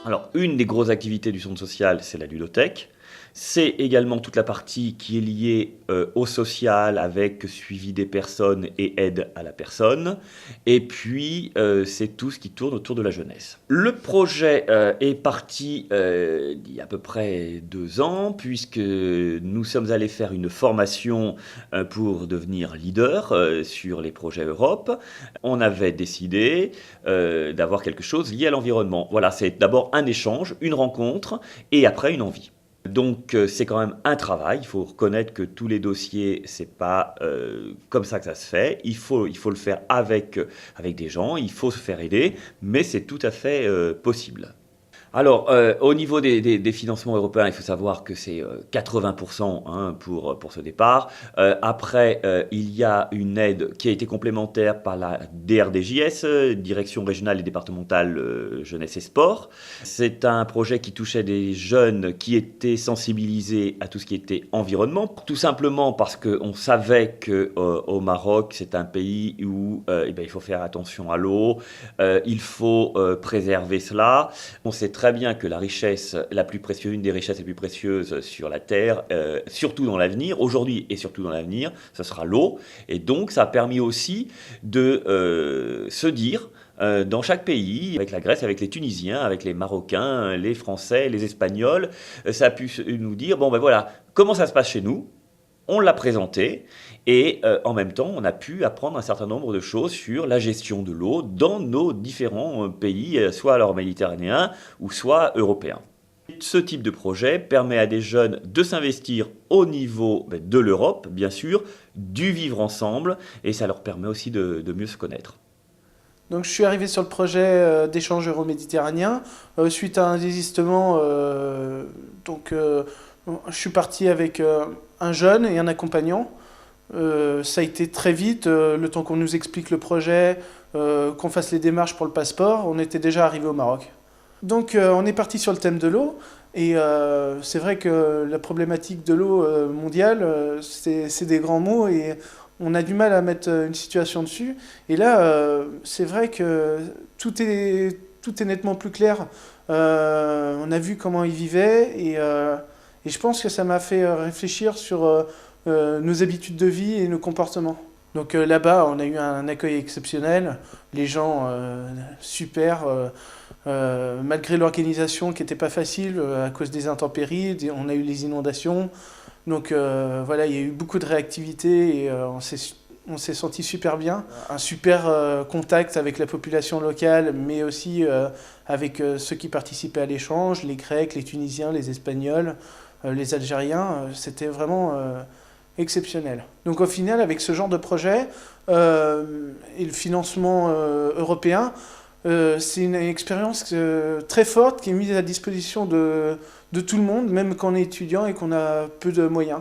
Alors, une des grosses activités du centre social, c'est la ludothèque. C'est également toute la partie qui est liée au social avec suivi des personnes et aide à la personne. Et puis, c'est tout ce qui tourne autour de la jeunesse. Le projet est parti il y a à peu près 2 ans, puisque nous sommes allés faire une formation pour devenir leader sur les projets Europe. On avait décidé d'avoir quelque chose lié à l'environnement. Voilà, c'est d'abord un échange, une rencontre, et après une envie. Donc c'est quand même un travail, il faut reconnaître que tous les dossiers, c'est pas comme ça que ça se fait. Il faut le faire avec des gens, il faut se faire aider, mais c'est tout à fait possible. Alors, au niveau des financements européens, il faut savoir que c'est 80% hein, pour ce départ. Après, il y a une aide qui a été complémentaire par la DRDJS, Direction régionale et départementale jeunesse et sport. C'est un projet qui touchait des jeunes qui étaient sensibilisés à tout ce qui était environnement, tout simplement parce qu'on savait qu'au Maroc, c'est un pays où eh ben, il faut faire attention à l'eau, il faut préserver cela. On sait très bien que la richesse la plus précieuse, une des richesses les plus précieuses sur la Terre, surtout dans l'avenir, aujourd'hui et surtout dans l'avenir, ce sera l'eau. Et donc, ça a permis aussi de se dire, dans chaque pays, avec la Grèce, avec les Tunisiens, avec les Marocains, les Français, les Espagnols, ça a pu nous dire, bon ben voilà, comment ça se passe chez nous? On l'a présenté et en même temps, on a pu apprendre un certain nombre de choses sur la gestion de l'eau dans nos différents pays, soit alors méditerranéens ou soit européens. Ce type de projet permet à des jeunes de s'investir au niveau de l'Europe, bien sûr, du vivre ensemble, et ça leur permet aussi de mieux se connaître. Donc je suis arrivé sur le projet d'échange euro-méditerranéen suite à un désistement. Je suis parti avec un jeune et un accompagnant. Ça a été très vite, le temps qu'on nous explique le projet, qu'on fasse les démarches pour le passeport, on était déjà arrivé au Maroc. Donc on est parti sur le thème de l'eau. Et c'est vrai que la problématique de l'eau mondiale, c'est des grands mots et on a du mal à mettre une situation dessus. Et là, c'est vrai que tout est nettement plus clair. On a vu comment ils vivaient et je pense que ça m'a fait réfléchir sur nos habitudes de vie et nos comportements. Donc là-bas, on a eu un accueil exceptionnel, les gens super, malgré l'organisation qui n'était pas facile à cause des intempéries, on a eu les inondations. Donc voilà, il y a eu beaucoup de réactivité et on s'est senti super bien. Un super contact avec la population locale, mais aussi avec ceux qui participaient à l'échange, les Grecs, les Tunisiens, les Espagnols, les Algériens. C'était vraiment exceptionnel. Donc au final, avec ce genre de projet et le financement européen, c'est une expérience très forte qui est mise à disposition de tout le monde, même quand on est étudiant et qu'on a peu de moyens.